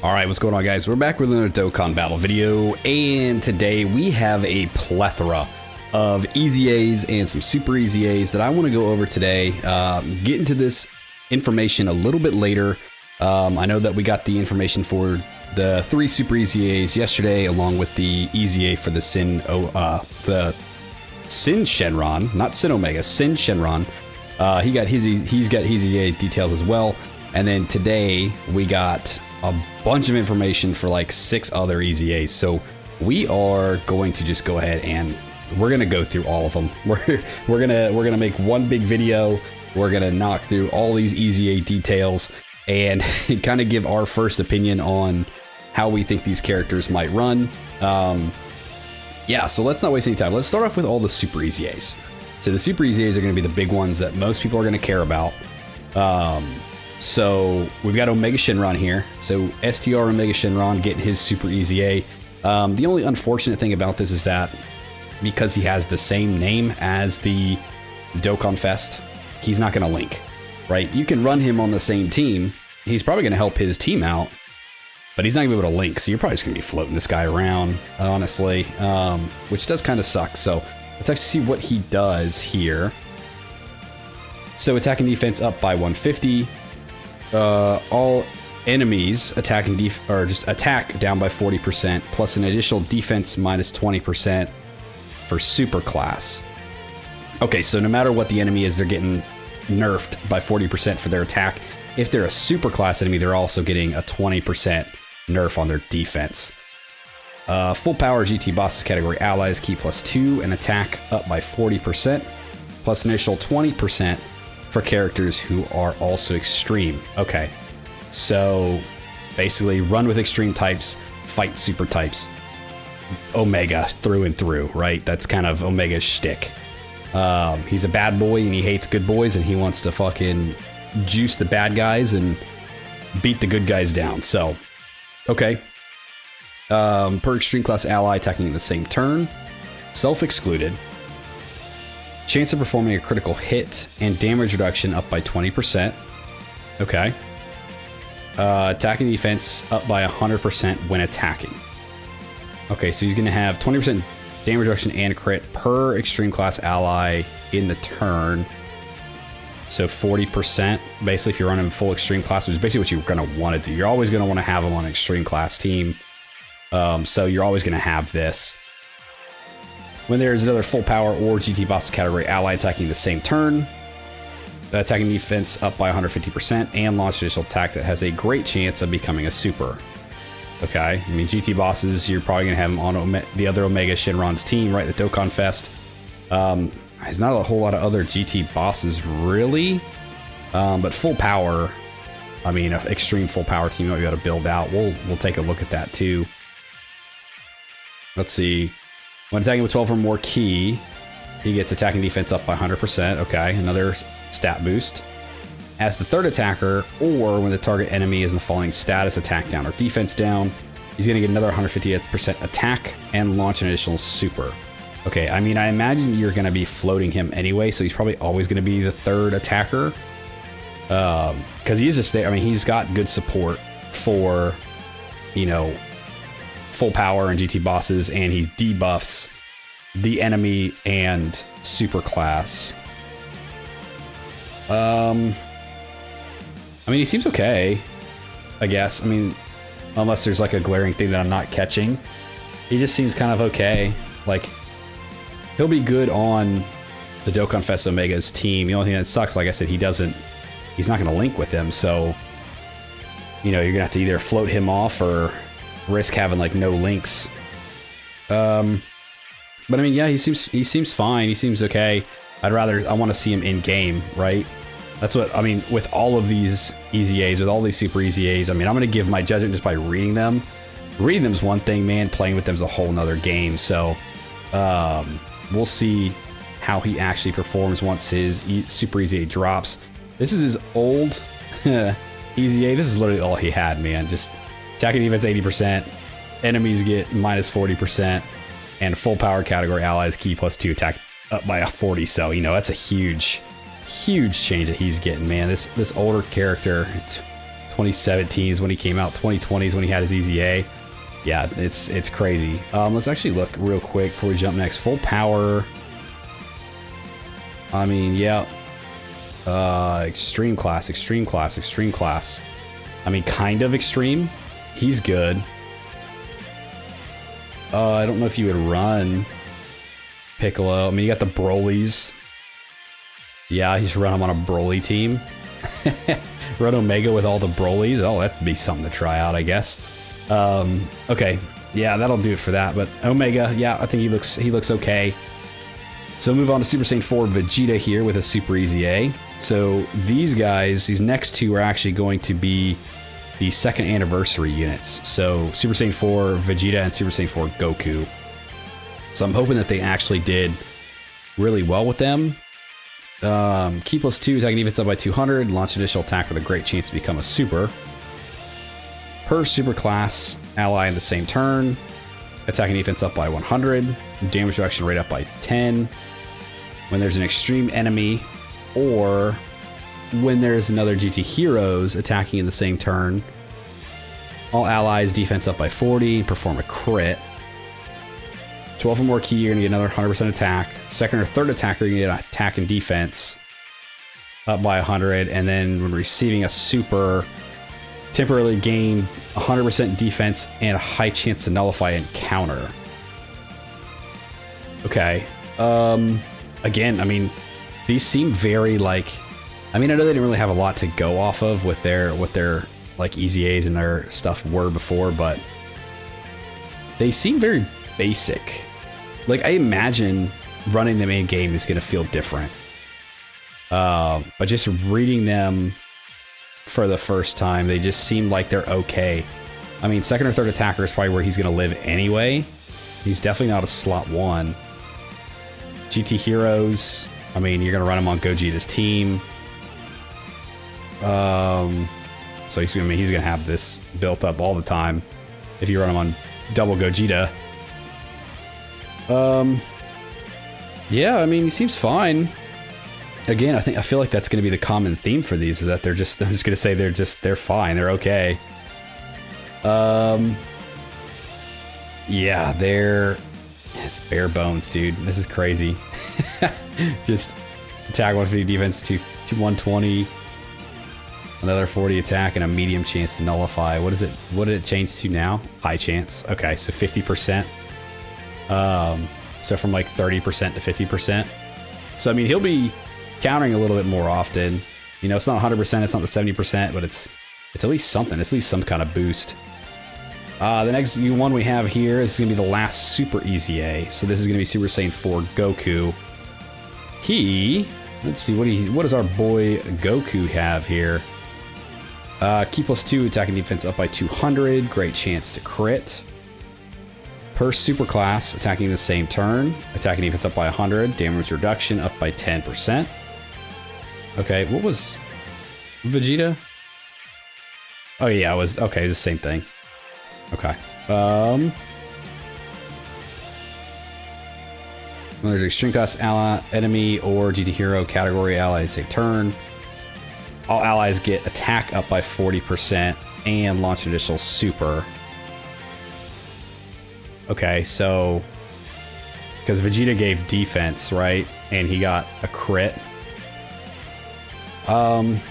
All right, what's going on, guys? We're back with another Dokkan battle video, and today we have a plethora of easy A's and some super easy A's that I want to go over today. Get into this information a little bit later. I know that we got the information for the 3 super easy A's yesterday, along with the easy A for the Sin Shenron, not Sin Omega, Sin Shenron. He's got his easy A details as well, and then today we got a bunch of information for like 6 other easy A's. So we are going to just go ahead and we're gonna go through all of them. We're gonna make one big video. We're gonna knock through all these easy A details and kind of give our first opinion on how we think these characters might run. Yeah, so let's not waste any time. Let's start off with all the super easy A's. So the super easy A's are gonna be the big ones that most people are gonna care about. So we've got Omega Shenron here. So STR Omega Shenron getting his super easy A. The only unfortunate thing about this is that because he has the same name as the Dokkan Fest, he's not going to link, right? You can run him on the same team. He's probably going to help his team out, but he's not going to be able to link. So you're probably just going to be floating this guy around, honestly, which does kind of suck. So let's actually see what he does here. So attack and defense up by 150. All enemies attacking attack down by 40%, plus an additional defense minus 20% for super class. Okay, so no matter what the enemy is, they're getting nerfed by 40% for their attack. If they're a super class enemy, they're also getting a 20% nerf on their defense. Full power GT bosses category allies key plus 2 and attack up by 40%, plus an additional 20% for characters who are also extreme. Okay, so basically run with extreme types, fight super types. Omega through and through, right? That's kind of Omega's shtick. He's a bad boy and he hates good boys and he wants to fucking juice the bad guys and beat the good guys down. So, okay. Per extreme class ally attacking in the same turn. Self-excluded. Chance of performing a critical hit and damage reduction up by 20%. Okay. Attacking defense up by 100% when attacking. Okay, so he's going to have 20% damage reduction and crit per extreme class ally in the turn. So 40%, basically, if you're running full extreme class, which is basically what you're going to want to do. You're always going to want to have him on an extreme class team. So you're always going to have this. When there's another full power or GT boss category ally attacking the same turn, attacking defense up by 150% and launch additional attack that has a great chance of becoming a super. Okay, I mean GT bosses, you're probably gonna have them on the other Omega Shenron's team, right? The Dokkan Fest. There's not a whole lot of other GT bosses really, but full power. I mean, an extreme full power team that we got to build out. We'll take a look at that too. Let's see. When attacking with 12 or more key, he gets attacking defense up by 100%. Okay, another stat boost. As the third attacker, or when the target enemy is in the following status, attack down or defense down, he's going to get another 150% attack and launch an additional super. Okay, I mean, I imagine you're going to be floating him anyway, so he's probably always going to be the third attacker. Because he is just there. I mean, he's got good support for, you know, full power and GT bosses, and he debuffs the enemy and super class. I mean, he seems okay, I guess. I mean, unless there's like a glaring thing that I'm not catching. He just seems kind of okay. Like, he'll be good on the Dokkan Fest Omega's team. The only thing that sucks, like I said, he's not going to link with him. So, you know, you're going to have to either float him off or risk having like no links. But I mean, yeah, he seems fine. He seems okay. I want to see him in game, right? That's what I mean with all of these easy A's, with all these super easy A's. I mean, I'm going to give my judgment just by reading them. Reading them is one thing, man. Playing with them is a whole nother game. So we'll see how he actually performs once his super easy A drops. This is his old easy A. This is literally all he had, man. Just attacking defense 80%, enemies get minus 40%, and full power category allies key plus 2 attack up by a 40. So, you know, that's a huge change that he's getting, man. This older character, it's 2017 is when he came out. 2020 is when he had his EZA. Yeah, it's crazy. Let's actually look real quick before we jump next. Full power. I mean, yeah. Extreme class, extreme class, extreme class. I mean, kind of extreme. He's good. I don't know if you would run Piccolo. I mean, you got the Brolys. Yeah, he's run him on a Broly team. Run Omega with all the Brolys. Oh, that'd be something to try out, I guess. Okay, yeah, that'll do it for that. But Omega, yeah, I think he looks okay. So move on to Super Saiyan 4 Vegeta here with a Super EZA. So these guys, these next two are actually going to be the second anniversary units. So Super Saiyan 4 Vegeta and Super Saiyan 4 Goku. So I'm hoping that they actually did really well with them. Key plus 2, attacking defense up by 200, launch additional attack with a great chance to become a super. Per super class, ally in the same turn, attacking defense up by 100, damage reduction rate up by 10. When there's an extreme enemy, or when there's another GT Heroes attacking in the same turn, all allies defense up by 40, perform a crit. 12 or more key, you're gonna get another 100% attack. Second or third attacker, you're gonna get attack and defense up by 100, and then when receiving a super, temporarily gain 100% defense and a high chance to nullify and counter. Okay. Again, I mean, these seem very like, I mean, I know they didn't really have a lot to go off of with their, what their like EZAs and their stuff were before, but they seem very basic. Like, I imagine running them in game is going to feel different. But just reading them for the first time, they just seem like they're okay. I mean, second or third attacker is probably where he's going to live anyway. He's definitely not a slot 1. GT Heroes, I mean, you're going to run him on Gogeta's team. So he's going to have this built up all the time if you run him on double Gogeta. Yeah, I mean, he seems fine. Again, I feel like that's going to be the common theme for these, is that I'm just going to say they're fine, they're okay. Yeah, it's bare bones, dude. This is crazy. Just attack 150, defense to 120, another 40 attack, and a medium chance to nullify. What did it change to now? High chance. Okay, so 50%. So from like 30% to 50%. So I mean, he'll be countering a little bit more often. You know, it's not 100%, it's not the 70%, but it's at least something. It's at least some kind of boost. The next one we have here is going to be the last Super EZA. So this is going to be Super Saiyan 4 Goku. Let's see, what does our boy Goku have here? Key plus 2, attacking defense up by 200, great chance to crit. Per super class, attacking the same turn, attacking defense up by 100, damage reduction up by 10%. Okay, what was Vegeta? Oh yeah, it was the same thing. Okay. When there's extreme class ally, enemy, or GT hero category ally same turn, all allies get attack up by 40% and launch an additional super. Okay, so because Vegeta gave defense, right? And he got a crit. 12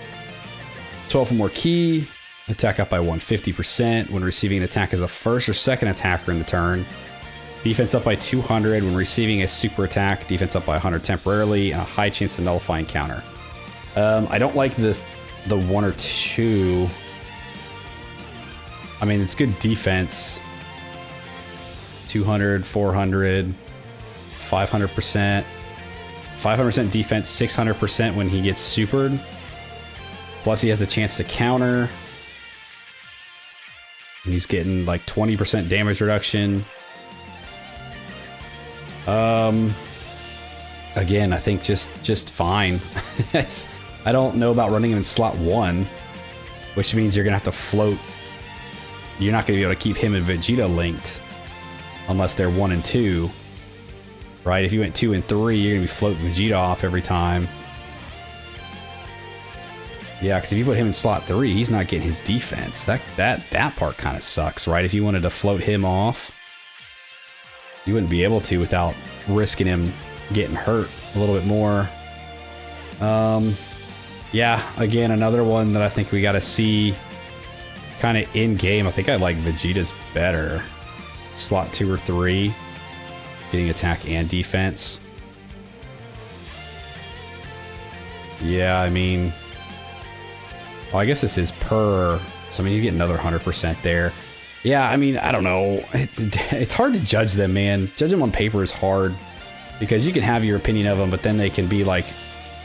or more key, attack up by 150% when receiving an attack as a first or second attacker in the turn. Defense up by 200 when receiving a super attack. Defense up by 100 temporarily, and a high chance to nullify and counter. I don't like the 1 or 2. I mean, it's good defense. 200, 400, 500%. 500% defense, 600% when he gets supered. Plus he has the chance to counter. He's getting like 20% damage reduction. Again, I think just fine. I don't know about running him in slot 1, which means you're gonna have to float. You're not gonna be able to keep him and Vegeta linked unless they're 1 and 2. Right? If you went 2 and 3, you're gonna be floating Vegeta off every time. Yeah, because if you put him in slot 3, he's not getting his defense. That part kind of sucks, right? If you wanted to float him off, you wouldn't be able to without risking him getting hurt a little bit more. Yeah, again, another one that I think we got to see kind of in game. I think I like Vegeta's better. Slot 2 or 3, getting attack and defense. Yeah, I mean, well, I guess this is per, so I mean, you get another 100% there. Yeah, I mean, I don't know. It's hard to judge them, man. Judge them on paper is hard because you can have your opinion of them, but then they can be like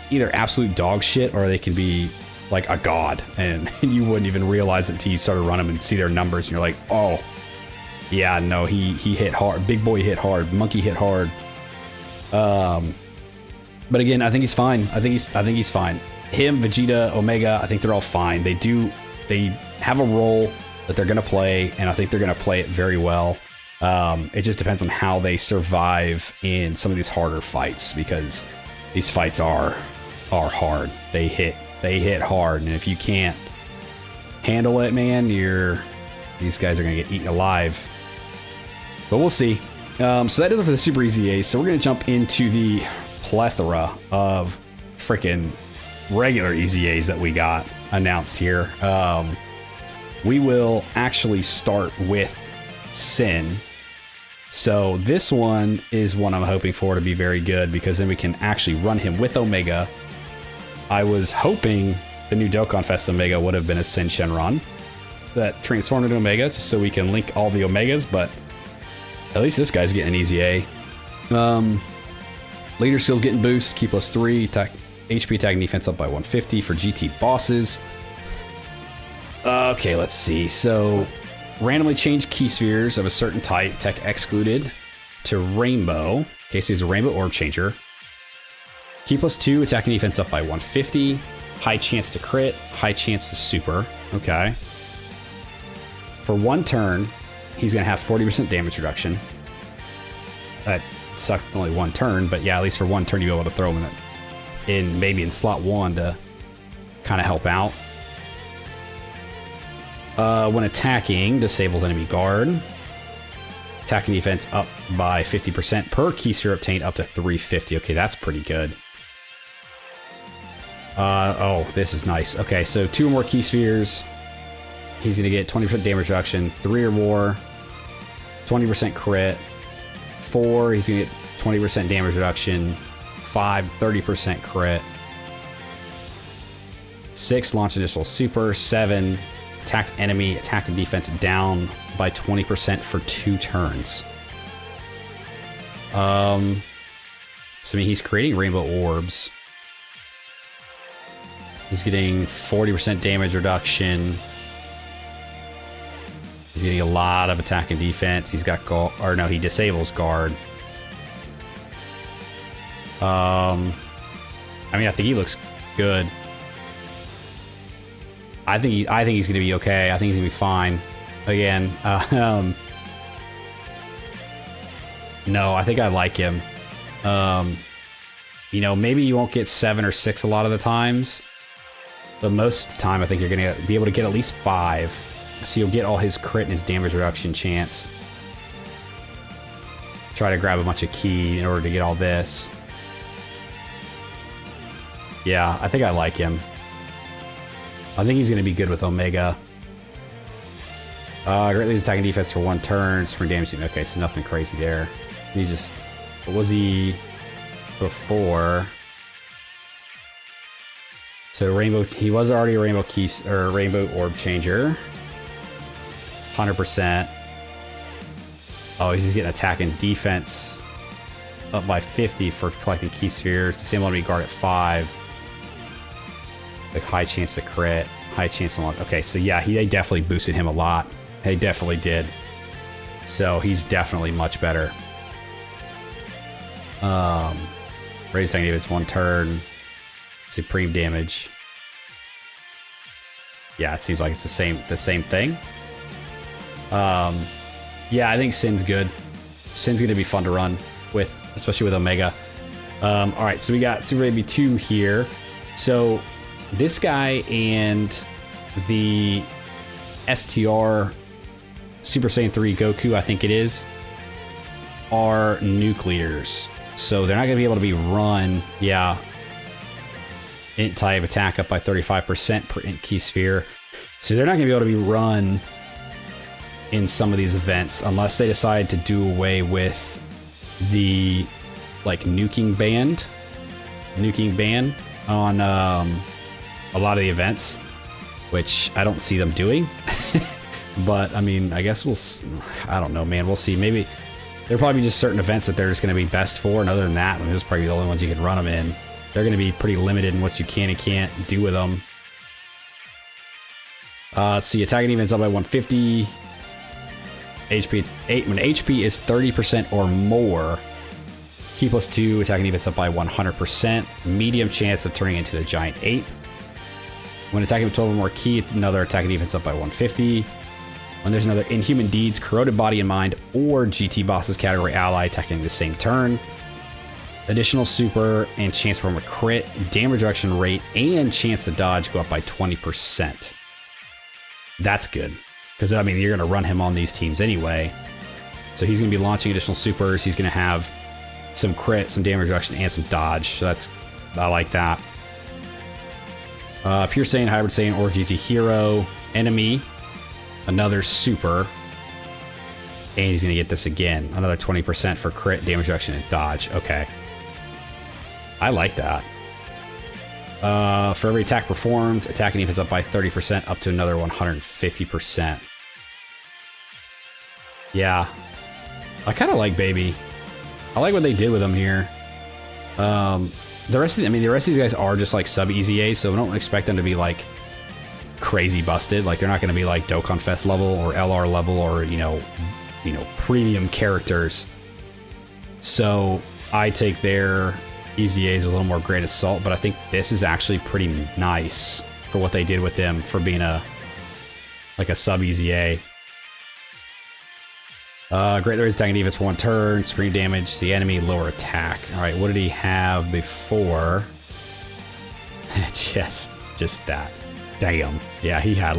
either absolute dog shit or they can be like a god, and you wouldn't even realize it until you started running them and see their numbers, and you're like, oh, yeah, no, he hit hard. Big boy hit hard. Monkey hit hard. But again, I think he's fine. I think he's fine. Him, Vegeta, Omega, I think they're all fine. They have a role that they're gonna play, and I think they're gonna play it very well. It just depends on how they survive in some of these harder fights, because these fights are hard. They hit hard, and if you can't handle it, man, these guys are gonna get eaten alive. But we'll see. So that does it for the Super Easy Ace. So we're gonna jump into the plethora of freaking regular Easy A's that we got announced here. We will actually start with Sin. So this one is one I'm hoping for to be very good, because then we can actually run him with Omega. I was hoping the new Dokkan Fest Omega would have been a Sin Shenron that transformed into Omega, just so we can link all the Omegas, but at least this guy's getting an Easy A. Leader skills getting boost, Ki +3, HP attack and defense up by 150 for GT bosses. Okay, let's see. So, randomly change key spheres of a certain type, tech excluded, to Rainbow. Okay, so he's a Rainbow Orb Changer. Ki +2, attack and defense up by 150. High chance to crit, high chance to super. Okay. For 1 turn, he's going to have 40% damage reduction. That sucks, it's only 1 turn, but yeah, at least for 1 turn you'll be able to throw him in maybe in slot 1 to kind of help out. When attacking, disables enemy guard. Attack and defense up by 50% per key sphere obtained, up to 350. Okay, that's pretty good. Oh, this is nice. Okay, so 2 or more key spheres. He's going to get 20% damage reduction, 3 or more, 20% crit. 4, he's going to get 20% damage reduction. 5, 30% crit. 6, launch additional super. 7, attacked enemy, attack and defense down by 20% for 2 turns. So I mean, he's creating rainbow orbs. He's getting 40% damage reduction. He's getting a lot of attack and defense. He's got guard, or no, he disables guard. I mean, I think he looks good. I think he's going to be okay. I think he's going to be fine. Again, no, I think I like him. You know, maybe you won't get 7 or 6 a lot of the times, but most of the time I think you're going to be able to get at least 5. So you'll get all his crit and his damage reduction chance. Try to grab a bunch of key in order to get all this. Yeah, I think I like him. I think he's going to be good with Omega. Greatly attacking defense for 1 turn. Spring damage. Okay, so nothing crazy there. He just... What was he before? So rainbow... He was already a rainbow key... Or rainbow orb changer. 100%. Oh, he's just getting attack and defense up by 50 for collecting key spheres. The same enemy guard at 5. Like high chance to crit, high chance to launch. Okay, so yeah, they definitely boosted him a lot. They definitely did. So he's definitely much better. Raise attack defense 1 turn. Supreme damage. Yeah, it seems like it's the same thing. Yeah, I think Sin's good. Sin's gonna be fun to run with, especially with Omega. All right, so we got Super Baby 2 here. So this guy and the STR Super Saiyan 3 Goku, I think it is, are nuclears. So they're not going to be able to be run. Yeah. Int type attack up by 35% per int key sphere. So they're not going to be able to be run in some of these events unless they decide to do away with the like nuking ban on a lot of the events, which I don't see them doing. But I mean, I guess I don't know, man. We'll see. Maybe there'll probably be just certain events that they're just going to be best for, and other than that, those are probably the only ones you can run them in. They're going to be pretty limited in what you can and can't do with them. Let's see, attacking defense up by 150. HP 8. When HP is 30% or more, Ki plus 2, attacking defense up by 100%. Medium chance of turning into the giant 8. When attacking with 12 or more Ki, it's another attacking defense up by 150. When there's another Inhuman Deeds, Corroded Body and Mind, or GT Bosses category ally attacking the same turn. Additional super and chance from a crit, damage reduction rate, and chance to dodge go up by 20%. That's good. Because, I mean, you're going to run him on these teams anyway. So he's going to be launching additional supers. He's going to have some crit, some damage reduction, and some dodge. So I like that. Pure Saiyan, Hybrid Saiyan, or GT Hero. Enemy. Another super. And he's going to get this again. Another 20% for crit, damage reduction, and dodge. Okay. I like that. For every attack performed, attacking defense up by 30%, up to another 150%. Yeah. I kind of like Baby. I like what they did with him here. The rest of these guys are just like sub EZA, so I don't expect them to be like crazy busted. Like they're not going to be like Dokkan Fest level or LR level or you know premium characters. So I take their EZAs with a little more grain of salt, but I think this is actually pretty nice for what they did with them for being a sub EZA. Great raise attacking defense for 1 turn, screen damage to the enemy, lower attack. All right, what did he have before? just that. Damn. Yeah, he had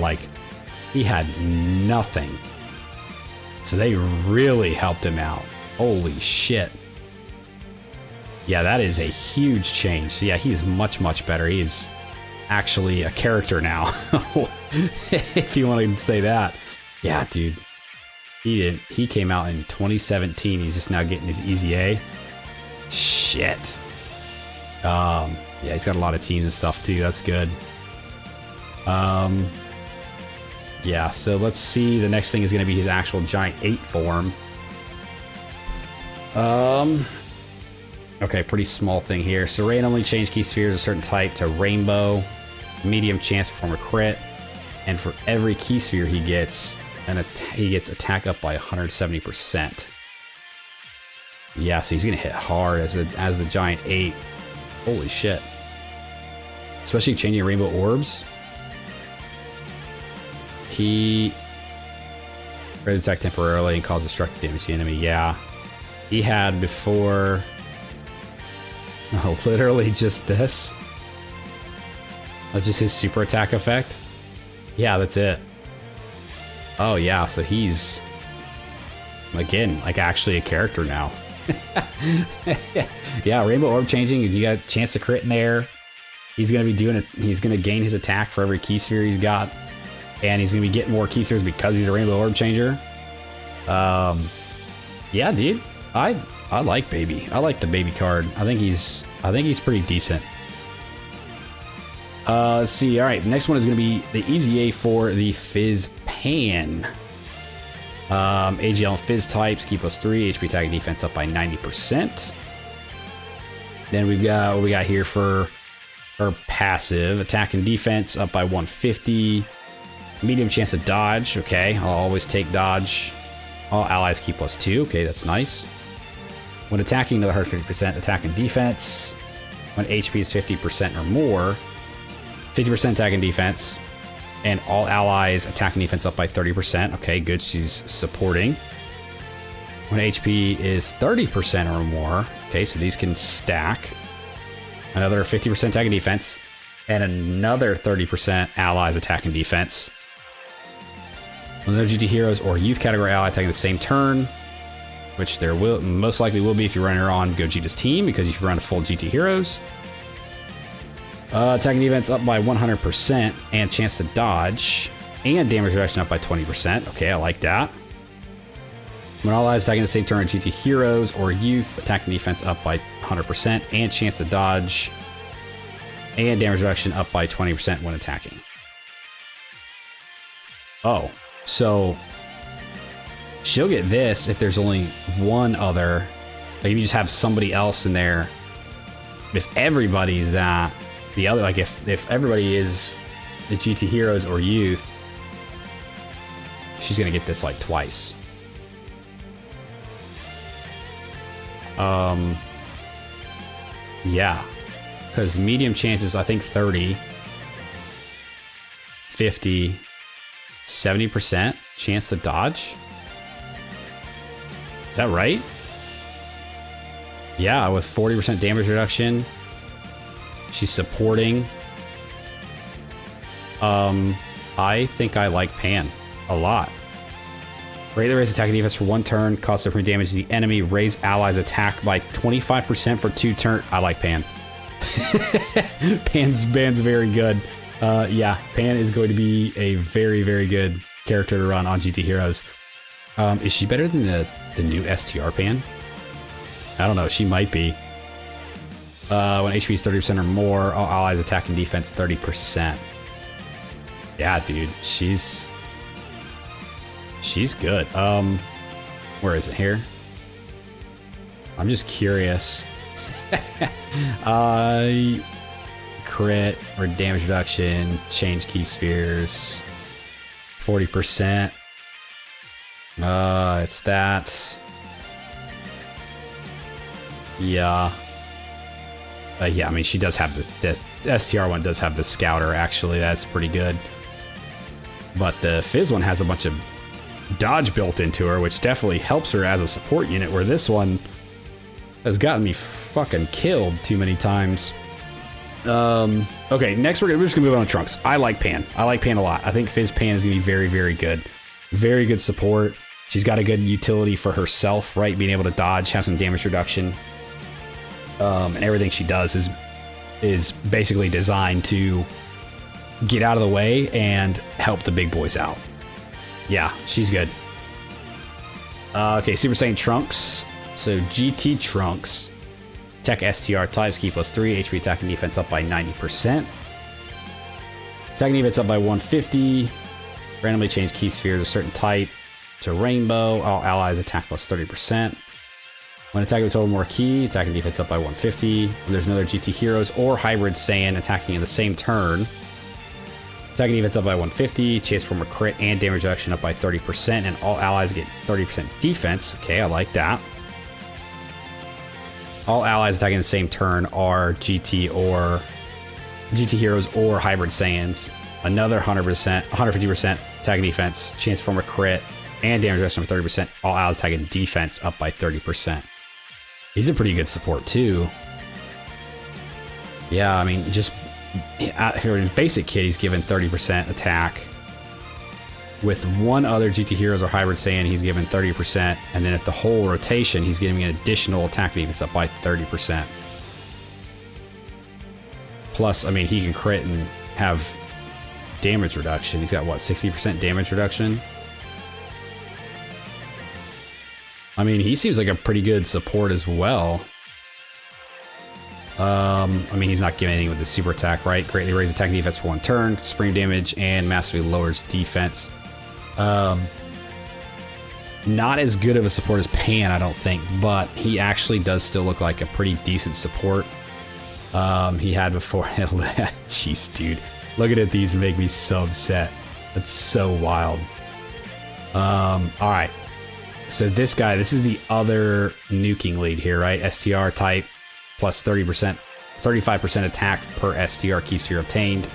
nothing. So they really helped him out. Holy shit. Yeah, that is a huge change. Yeah, he's much, much better. He is actually a character now. If you want to say that. Yeah, dude. He came out in 2017. He's just now getting his EZA. Shit. Yeah, he's got a lot of teams and stuff too. That's good. Yeah, so let's see. The next thing is going to be his actual Giant 8 form. Okay, pretty small thing here. So randomly change key spheres of a certain type to rainbow. Medium chance to perform a crit. And for every key sphere he gets, he gets attack up by 170%. Yeah, so he's gonna hit hard as the Giant 8. Holy shit. Especially changing rainbow orbs. He raises attack temporarily and causes destructive damage to the enemy. Yeah. He had before literally just this. That's just his super attack effect. Yeah, that's it. Oh yeah, so he's again like actually a character now. Yeah, rainbow orb changing. You got a chance to crit in there. He's gonna be doing it. He's gonna gain his attack for every key sphere he's got, and he's gonna be getting more key spheres because he's a rainbow orb changer. Yeah, dude, I like Baby. I like the Baby card. I think he's pretty decent. Let's see. All right, the next one is going to be the EZA for the Fizz Pan. AGL and Fizz types, Ki plus 3, HP attack and defense up by 90%. Then we've got what we got here for our passive, attack and defense up by 150. Medium chance to dodge. Okay, I'll always take dodge. All allies Ki plus 2. Okay, that's nice. When attacking, another 150% attack and defense. When HP is 50% or more, 50% attack and defense. And all allies attack and defense up by 30%. Okay, good. She's supporting. When HP is 30% or more. Okay, so these can stack. Another 50% attack and defense. and another 30% allies attack and defense. Another GT Heroes or Youth category ally attacking the same turn, which there will most likely will be if you run her on Gogeta's team, because if you run a full GT Heroes. Attacking defense up by 100% and chance to dodge, and damage reduction up by 20%. Okay, I like that. When all allies attacking the same turn, GT Heroes or Youth, attacking defense up by 100% and chance to dodge, and damage reduction up by 20% when attacking. Oh, so she'll get this if there's only one other. Like if you just have somebody else in there. If everybody's that, the other, like if everybody is the GT Heroes or Youth, she's gonna get this like twice. Yeah, because medium chances, I think 30, 50, 70% chance to dodge. Is that right? Yeah, with 40% damage reduction. She's supporting. I think I like Pan a lot. Greatly raise attack and defense for 1 turn, cause supreme damage to the enemy, raise allies attack by 25% for 2 turns. I like Pan. Pan's very good. Yeah, Pan is going to be a very, very good character to run on GT Heroes. Is she better than the new STR Pan? I don't know, she might be. When HP is 30% or more, all allies attack and defense 30%. Yeah, dude, she's good. Where is it here? I'm just curious. Crit or damage reduction, change key spheres, 40%. It's that. Yeah. Yeah, I mean, she does have the STR one does have the Scouter, actually. That's pretty good. But the Fizz one has a bunch of dodge built into her, which definitely helps her as a support unit, where this one has gotten me fucking killed too many times. Okay, next we're just gonna move on to Trunks. I like Pan. I like Pan a lot. I think Fizz Pan is gonna be very, very good. Very good support. She's got a good utility for herself, right? Being able to dodge, have some damage reduction. And everything she does is basically designed to get out of the way and help the big boys out. Yeah, she's good. Okay, Super Saiyan Trunks. So GT Trunks. Tech STR types, key +3, HP attack and defense up by 90%. Attack and defense up by 150. Randomly change key spheres of a certain type to rainbow. All allies attack +30%. When attacking with total more key, attack and defense up by 150. When there's another GT Heroes or Hybrid Saiyan attacking in the same turn, attack and defense up by 150, chance for more crit and damage reduction up by 30%, and all allies get 30% defense. Okay, I like that. All allies attacking in the same turn are GT Heroes or Hybrid Saiyans. Another 100%, 150% attack and defense, chance for more crit and damage reduction of 30%. All allies attacking defense up by 30%. He's a pretty good support too. Yeah, I mean, just here in basic kit, he's given 30% attack. With one other GT Heroes or Hybrid Saiyan, he's given 30%, and then at the whole rotation, he's giving an additional attack defense up by 30%. Plus, I mean, he can crit and have damage reduction. He's got what, 60% damage reduction? I mean, he seems like a pretty good support as well. I mean, he's not giving anything with the super attack, right? Greatly raise attack and defense for 1 turn, supreme damage, and massively lowers defense. Not as good of a support as Pan, I don't think, but he actually does still look like a pretty decent support. He had before. Jeez, dude. Looking at these make me so upset. That's so wild. Alright. So this guy, this is the other nuking lead here, right? STR type plus 30%, 35% attack per STR key sphere obtained.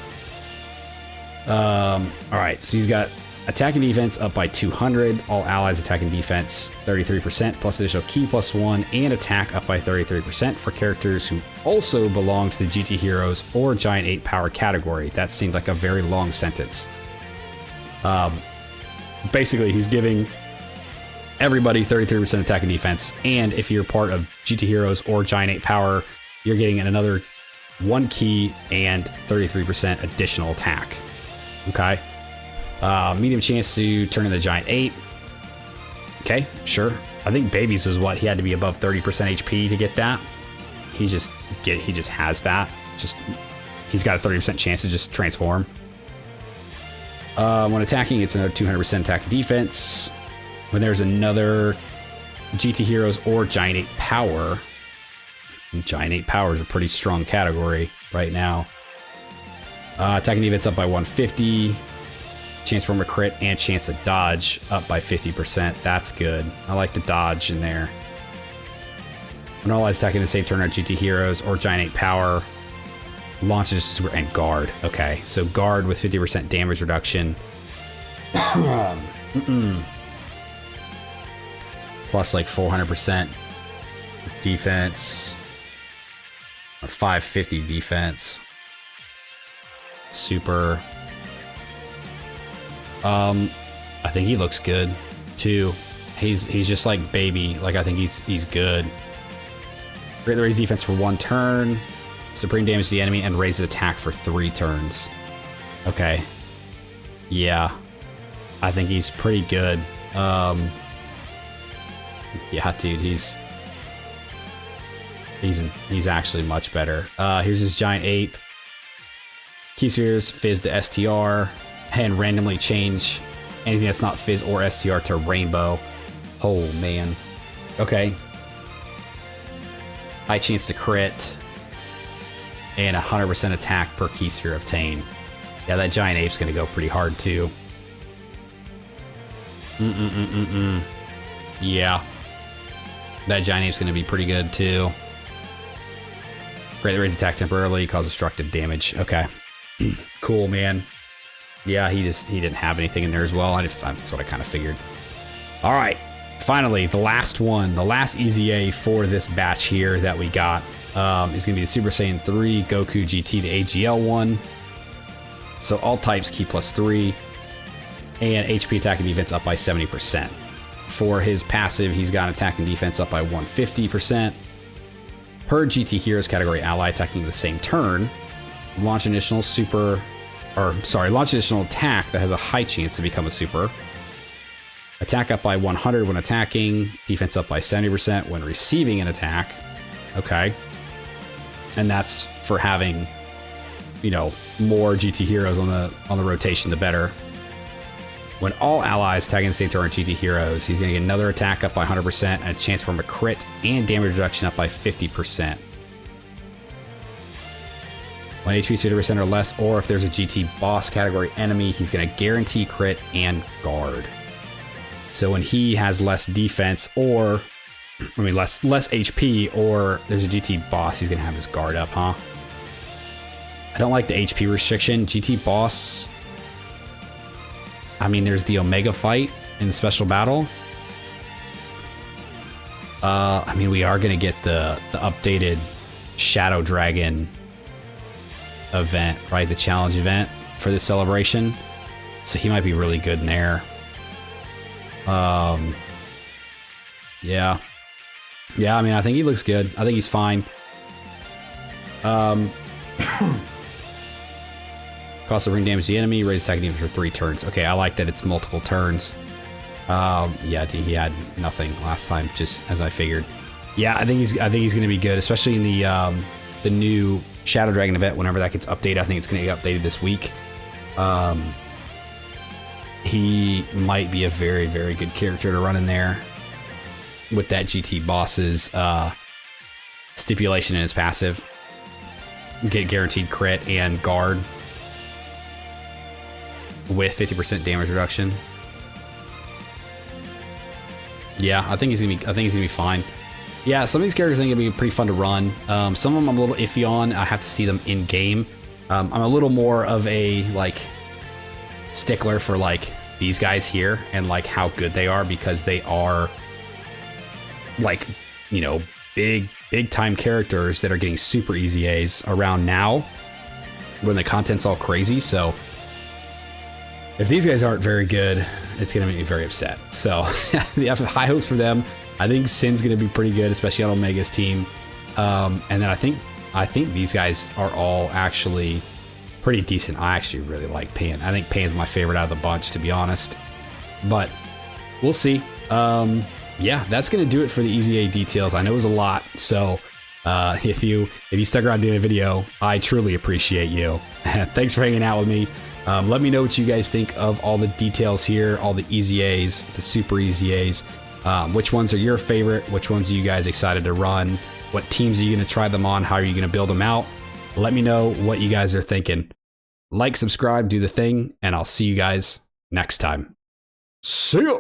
Alright, so he's got Attack and defense up by 200. All allies attack and defense 33%, plus additional ki +1, and attack up by 33% for characters who also belong to the GT Heroes or Giant 8 power category. That seemed like a very long sentence. Basically, he's giving everybody 33% attack and defense, and if you're part of GT Heroes or Giant 8 power, you're getting another 1 ki and 33% additional attack. Okay. Medium chance to turn into Giant 8. Okay, sure. I think Babies was what? He had to be above 30% HP to get that. He just has that. He's got a 30% chance to just transform. When attacking, it's another 200% attack and defense. When there's another GT Heroes or Giant 8 power, Giant 8 power is a pretty strong category right now. Attack and defense up by 150. Chance for a crit and chance to dodge up by 50%. That's good. I like the dodge in there. When all allies attacking the same turn are GT Heroes or Giant 8 power, launches super and guard. Okay, so guard with 50% damage reduction. Plus like 400% defense. Or 550 defense. Super. I think he looks good too. He's just like Baby. Like, I think he's good. Greatly raise defense for 1 turn, supreme damage to the enemy, and raises attack for 3 turns. Okay. Yeah. I think he's pretty good. Yeah, dude, he's actually much better. Here's his Giant Ape. Key spheres, fizz to STR, and randomly change anything that's not fizz or STR to rainbow. Oh man. Okay. High chance to crit and 100% attack per key sphere obtained. Yeah, that Giant Ape's gonna go pretty hard too. Yeah. That Giant Ape's gonna be pretty good too. Greatly raise attack temporarily, cause destructive damage. Okay. Cool, man. Yeah, he didn't have anything in there as well. That's what I kind of figured. All right, finally, the last one, the last easy A for this batch here that we got is going to be the Super Saiyan 3 Goku GT, the AGL one. So all types ki +3, and HP attack and defense up by 70%. For his passive, he's got attack and defense up by 150%. Per GT Heroes category ally attacking the same turn, launch additional attack that has a high chance to become a super. Attack up by 100 when attacking, defense up by 70% when receiving an attack. Okay. And that's for having, you know, more GT Heroes on the rotation, the better. When all allies attacking the same turn are GT Heroes, he's going to get another attack up by 100% and a chance for a crit and damage reduction up by 50%. When HP 50% or less, or if there's a GT boss category enemy, he's going to guarantee crit and guard. So when he has less defense or, less HP, or there's a GT boss, he's going to have his guard up, huh? I don't like the HP restriction. GT boss, there's the Omega fight in the special battle. We are going to get the updated Shadow Dragon event, right? The challenge event for this celebration. So he might be really good in there. Yeah. I think he looks good. I think he's fine. Cost of ring damage to the enemy, raise attack damage for 3 turns. Okay, I like that it's multiple turns. Yeah, he had nothing last time, just as I figured. Yeah, I think he's going to be good, especially in the new Shadow Dragon event. Whenever that gets updated, I think it's going to get updated this week. He might be a very, very good character to run in there with that GT boss's stipulation in his passive. Get guaranteed crit and guard with 50% damage reduction. Yeah, I think he's gonna be fine. Yeah, some of these characters I think are gonna be pretty fun to run. Some of them I'm a little iffy on. I have to see them in game. I'm a little more of a stickler for these guys here and like how good they are, because they are like, you know, big time characters that are getting super easy A's around now when the content's all crazy. So if these guys aren't very good, it's going to make me very upset. So I have high hopes for them. I think Sin's going to be pretty good, especially on Omega's team. And then I think these guys are all actually pretty decent. I actually really like Pan. I think Pan's my favorite out of the bunch, to be honest. But we'll see. Yeah, that's going to do it for the Easy A details. I know it was a lot. So if you stuck around doing the video, I truly appreciate you. Thanks for hanging out with me. Let me know what you guys think of all the details here, all the Easy A's, the super Easy A's. Which ones are your favorite? Which ones are you guys excited to run? What teams are you going to try them on? How are you going to build them out? Let me know what you guys are thinking. Like, subscribe, do the thing, and I'll see you guys next time. See ya!